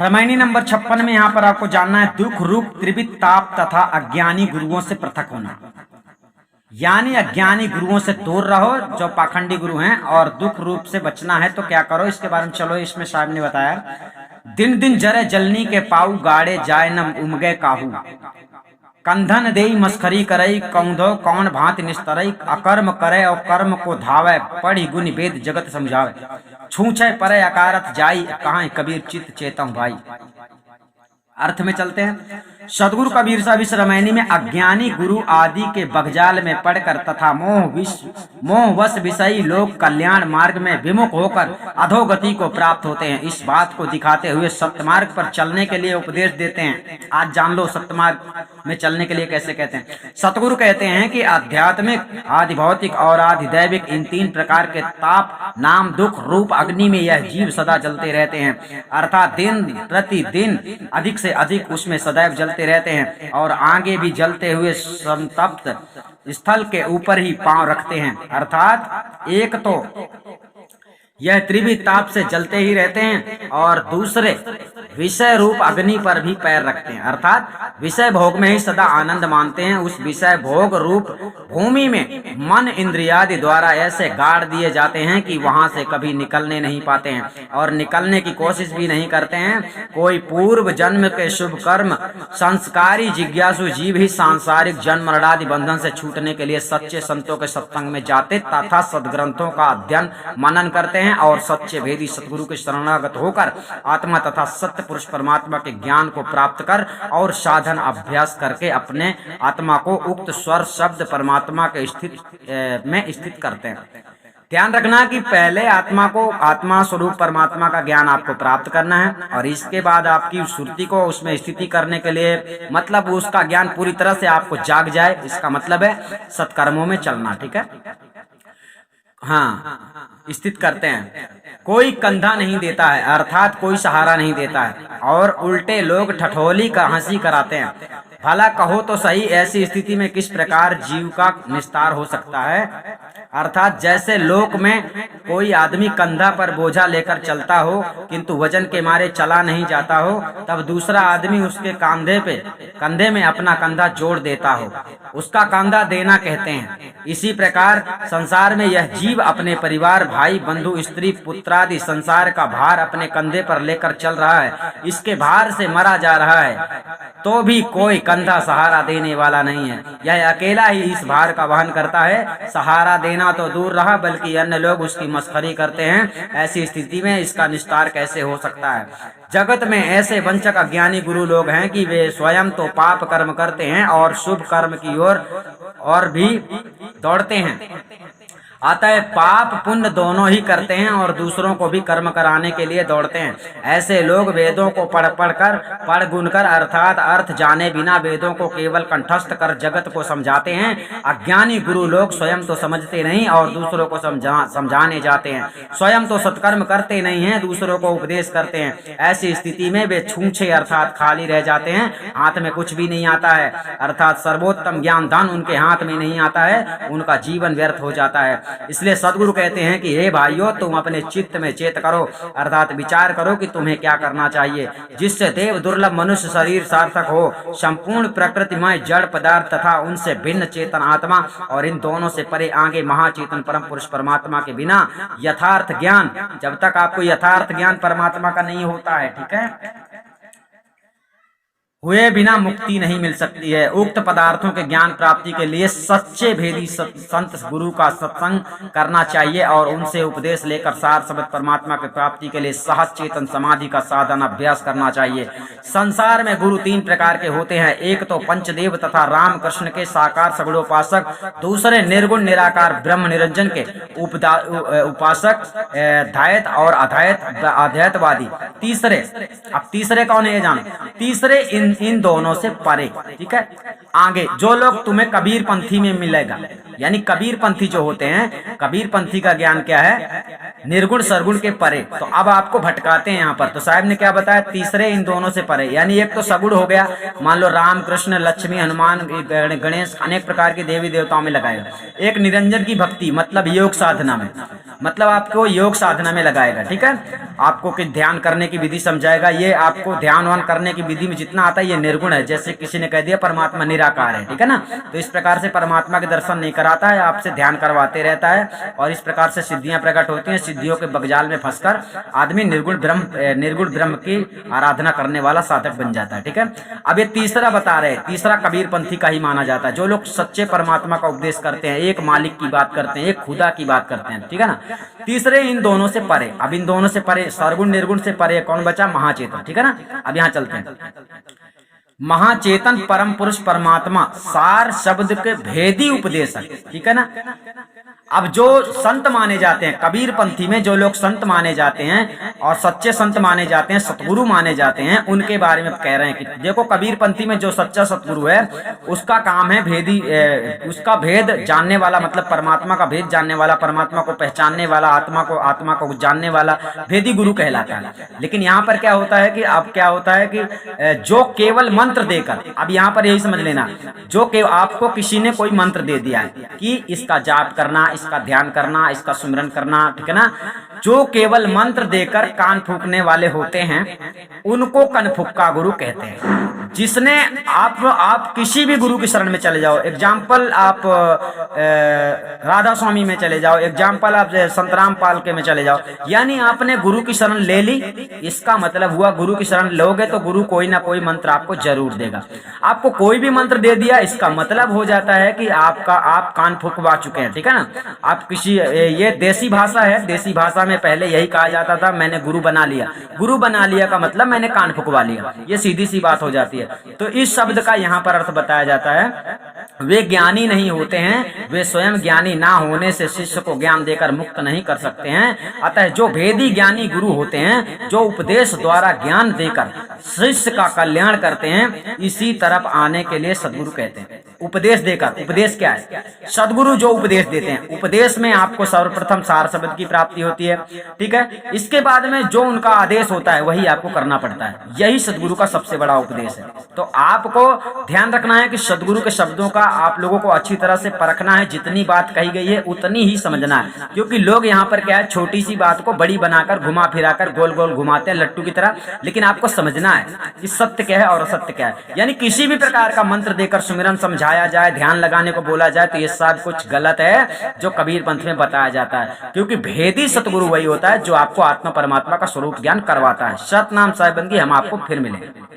रामायणी number 56 में यहाँ पर आपको जानना है दुख रूप त्रिविध ताप तथा अज्ञानी गुरुओं से पृथक होना। यानी अज्ञानी गुरुओं से दूर रहो जो पाखंडी गुरु हैं, और दुख रूप से बचना है तो क्या करो इसके बारे में चलो इसमें साहब ने बताया। दिन दिन जरे जलनी के पाऊ गाड़े जाए न उमगे काहू, कंधन देई मस्खरी करई कौंधो कौन भांति निस्तरई, अकर्म करे और कर्म को धावे पढ़ी गुनि वेद जगत समझावे, छूछे परे अकारत जाई कहाँ कबीर चित चेतम भाई। अर्थ में चलते हैं। सदगुरु कबीर साहब इस रामायणी में अज्ञानी गुरु आदि के बगजाल में पड़कर तथा मोहवश विषयी लोग कल्याण मार्ग में विमुख होकर अधोगति को प्राप्त होते हैं, इस बात को दिखाते हुए सत्य मार्ग पर चलने के लिए उपदेश देते हैं। आज जान लो सत्य मार्ग में चलने के लिए कैसे कहते हैं। सतगुरु कहते हैं कि आध्यात्मिक, आदि भौतिक और आदि दैविक इन तीन प्रकार के ताप नाम दुख रूप अग्नि में यह जीव सदा जलते रहते हैं, अर्थात दिन प्रतिदिन अधिक से अधिक उसमें सदैव जलते रहते हैं और आगे भी जलते हुए संतप्त स्थल के ऊपर ही पांव रखते हैं। अर्थात एक तो यह त्रिविध ताप से जलते ही रहते हैं और दूसरे विषय रूप अग्नि पर भी पैर रखते हैं, अर्थात विषय भोग में ही सदा आनंद मानते हैं। उस विषय भोग रूप भूमि में मन इंद्रियादि द्वारा ऐसे गाड़ दिए जाते हैं कि वहां से कभी निकलने नहीं पाते हैं और निकलने की कोशिश भी नहीं करते हैं। कोई पूर्व जन्म के शुभ कर्म संस्कारी जिज्ञासु जीव ही सांसारिक जन्म मरणादि बंधन से छूटने के लिए सच्चे संतों के सत्संग में जाते तथा सदग्रंथों का अध्ययन मनन करते हैं और सच्चे भेदी सतगुरु के शरणागत होकर आत्मा तथा सत्य पुरुष परमात्मा के ज्ञान को प्राप्त कर और साधन अभ्यास करके अपने आत्मा को उक्त स्वर शब्द परमात्मा के स्थित करते हैं। ध्यान रखना कि पहले आत्मा को आत्मा स्वरूप परमात्मा का ज्ञान आपको प्राप्त करना है और इसके बाद आपकी श्रुति को उसमें स्थिति करने के लिए मतलब उसका ज्ञान पूरी तरह से आपको जाग जाए, इसका मतलब है सत्कर्मों में चलना। ठीक है, हाँ, स्थित करते हैं। कोई कंधा नहीं देता है, अर्थात कोई सहारा नहीं देता है और उल्टे लोग ठठोली का हंसी कराते हैं। भला कहो तो सही, ऐसी स्थिति में किस प्रकार जीव का निस्तार हो सकता है। अर्थात जैसे लोक में कोई आदमी कंधा पर बोझा लेकर चलता हो किंतु वजन के मारे चला नहीं जाता हो, तब दूसरा आदमी उसके कंधे में अपना कंधा जोड़ देता हो, उसका कंधा देना कहते हैं। इसी प्रकार संसार में यह जीव अपने परिवार, भाई, बंधु, स्त्री, पुत्रादि संसार का भार अपने कंधे पर लेकर चल रहा है। इसके भार से मरा जा रहा है तो भी कोई कंधा सहारा देने वाला नहीं है। यह अकेला ही इस भार का वहन करता है। सहारा देना तो दूर रहा बल्कि अन्य लोग उसकी मस्खरी करते हैं। ऐसी स्थिति में इसका निस्तार कैसे हो सकता है। जगत में ऐसे वंचक अज्ञानी गुरु लोग हैं कि वे स्वयं तो पाप कर्म करते हैं और शुभ कर्म की ओर भी दौड़ते हैं। अतः पाप पुण्य दोनों ही करते हैं और दूसरों को भी कर्म कराने के लिए दौड़ते हैं। ऐसे लोग वेदों को पढ़ गुन कर अर्थात अर्थ जाने बिना वेदों को केवल कंठस्थ कर जगत को समझाते हैं। अज्ञानी गुरु लोग स्वयं तो समझते नहीं और दूसरों को समझाने जाते हैं। स्वयं तो सत्कर्म करते नहीं हैं, दूसरों को उपदेश करते हैं। ऐसी स्थिति में वे छूछे अर्थात खाली रह जाते हैं, हाथ में कुछ भी नहीं आता है, अर्थात सर्वोत्तम ज्ञान धन उनके हाथ में नहीं आता है, उनका जीवन व्यर्थ हो जाता है। इसलिए सदगुरु कहते हैं कि हे भाइयों, तुम अपने चित्त में चेत करो, अर्थात विचार करो कि तुम्हें क्या करना चाहिए, जिससे देव दुर्लभ मनुष्य शरीर सार्थक हो। संपूर्ण प्रकृतिमय जड़ पदार्थ तथा उनसे भिन्न चेतन आत्मा और इन दोनों से परे आगे महाचेतन परम पुरुष परमात्मा के बिना यथार्थ ज्ञान, जब तक आपको यथार्थ ज्ञान परमात्मा का नहीं होता है, ठीक है, हुए बिना मुक्ति नहीं मिल सकती है। उक्त पदार्थों के ज्ञान प्राप्ति के लिए सच्चे भेदी संत गुरु का सत्संग करना चाहिए और उनसे उपदेश लेकर सार शब्द परमात्मा की प्राप्ति के लिए सहज चेतन समाधि का साधन अभ्यास करना चाहिए। संसार में गुरु तीन प्रकार के होते हैं। एक तो पंचदेव तथा राम कृष्ण के साकार सगुणोपासक, दूसरे निर्गुण निराकार ब्रह्म निरंजन के उपासक ध्यायत और अध्यायतवादी, तीसरे कौन है ये जानो, तीसरे इन दोनों से परे। ठीक है, आगे जो लोग तुम्हें कबीर पंथी में मिलेगा, यानी कबीर पंथी जो होते हैं, कबीर पंथी का ज्ञान क्या है, निर्गुण सरगुण के परे। तो अब आपको भटकाते हैं यहाँ पर। तो साहब ने क्या बताया, तीसरे इन दोनों से परे, यानी एक तो सगुण हो गया, मान लो राम कृष्ण लक्ष्मी हनुमान गणेश अनेक प्रकार के देवी देवताओं में लगाएगा। एक निरंजन की भक्ति मतलब योग साधना में, मतलब आपको योग साधना में लगाएगा, ठीक है। आपको कि ध्यान करने की विधि समझाएगा। ये आपको ध्यान वान करने की विधि में जितना आता है ये निर्गुण है। जैसे किसी ने कह दिया परमात्मा निराकार है, ठीक है ना, तो इस प्रकार से परमात्मा के दर्शन नहीं कराता है, आपसे ध्यान करवाते रहता है और इस प्रकार से सिद्धियां प्रकट होती हैं। सिद्धियों के बगजाल में फंसकर आदमी निर्गुण ब्रह्म की आराधना करने वाला साधक बन जाता है, ठीक है। अब ये तीसरा बता रहे, तीसरा कबीर पंथी का ही माना जाता है। जो लोग सच्चे परमात्मा का उपदेश करते हैं, एक मालिक की बात करते हैं, एक खुदा की बात करते हैं, ठीक है ना। तीसरे इन दोनों से परे, अब इन दोनों से परे सरगुण निर्गुण से परे कौन बचा? महाचेतन, ठीक है ना। अब यहाँ चलते हैं। महाचेतन परम पुरुष परमात्मा सार शब्द के भेदी उपदेशक, ठीक है ना। अब जो संत माने जाते हैं कबीर पंथी में, जो लोग संत माने जाते हैं और सच्चे संत माने जाते हैं, सतगुरु माने जाते हैं, उनके बारे में कह रहे हैं कि देखो कबीर पंथी में जो सच्चा सतगुरु है उसका काम है भेदी, उसका भेद जानने वाला, मतलब परमात्मा का भेद जानने वाला, परमात्मा को पहचानने वाला, आत्मा को जानने वाला भेदी गुरु कहलाता है। लेकिन यहाँ पर क्या होता है कि अब क्या होता है कि जो केवल मंत्र देकर, अब यहाँ पर यही समझ लेना, जो कि आपको किसी ने कोई मंत्र दे दिया है कि इसका जाप करना, इसका ध्यान करना, इसका सुमिरन करना, ठीक है ना, जो केवल मंत्र देकर कान फूकने वाले होते हैं उनको कनफुक्का गुरु कहते हैं। जिसने आप किसी भी गुरु की शरण में चले जाओ, एग्जाम्पल आप राधा स्वामी में चले जाओ, एग्जाम्पल आप संतराम पाल के में चले जाओ, यानी आपने गुरु की शरण ले ली, इसका मतलब हुआ गुरु की शरण लोगे तो गुरु कोई ना कोई मंत्र आपको जरूर देगा। आपको कोई भी मंत्र दे दिया, इसका मतलब हो जाता है कि आप कान फुकवा चुके हैं, ठीक है ना। आप किसी, ये देसी भाषा है, देसी भाषा में पहले यही कहा जाता था, मैंने गुरु बना लिया। गुरु बना लिया का मतलब मैंने कान फुकवा लिया, ये सीधी सी बात हो जाती है। तो इस शब्द का यहाँ पर अर्थ बताया जाता है, वे ज्ञानी नहीं होते हैं, वे स्वयं ज्ञानी ना होने से शिष्य को ज्ञान देकर मुक्त नहीं कर सकते हैं। अतः जो भेदी ज्ञानी गुरु होते हैं, जो उपदेश द्वारा ज्ञान देकर शिष्य का कल्याण करते हैं, इसी तरफ आने के लिए सद्गुरु कहते हैं। उपदेश देकर, उपदेश क्या है? सद्गुरु जो उपदेश देते हैं, उपदेश में आपको सर्वप्रथम सार शब्द की प्राप्ति होती है, ठीक है। इसके बाद में जो उनका आदेश होता है वही आपको करना पड़ता है, यही सद्गुरु का सबसे बड़ा उपदेश है। तो आपको ध्यान रखना है कि सद्गुरु के शब्दों का आप लोगों को अच्छी तरह से परखना है, जितनी बात कही गई है उतनी ही समझना है। क्योंकि लोग यहाँ पर क्या है, छोटी सी बात को बड़ी बनाकर घुमा फिराकर गोल गोल घुमाते हैं लट्टू की तरह। लेकिन आपको समझना है कि सत्य क्या है और असत्य क्या है। यानी किसी भी प्रकार का मंत्र देकर सुमिरन समझाया जाए, ध्यान लगाने को बोला जाए, तो ये सब कुछ गलत है जो कबीर पंथ में बताया जाता है। क्योंकि भेदी सतगुरु वही होता है जो आपको आत्मा परमात्मा का स्वरूप ज्ञान करवाता है। सतनाम साहिब बंदी, हम आपको फिर मिलेंगे।